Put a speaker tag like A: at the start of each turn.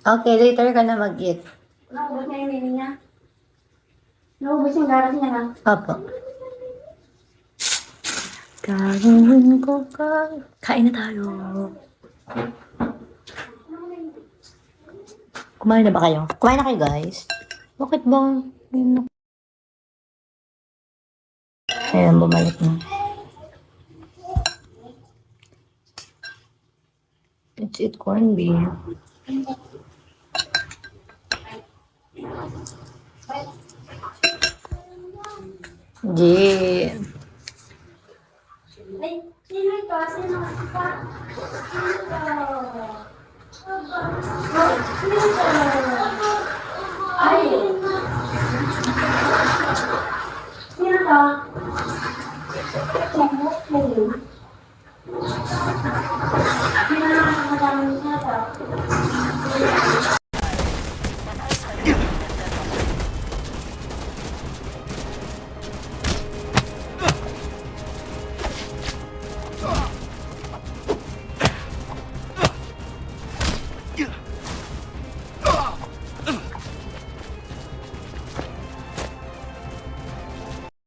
A: Okay, later ka na mag-eat.
B: Naubos na yung mini niya. Naubos yung garas niya na.
A: Opo. Gagawin ko ka. Kain na tayo. Kumain na ba kayo? Kumain na kayo, guys? Bakit ba? Ayan, bumalik na. Let's eat corned beef. Yeah.
B: Ay, sino ito? Sino ito? Sino ito? Ay! Sino ito? Sino ito?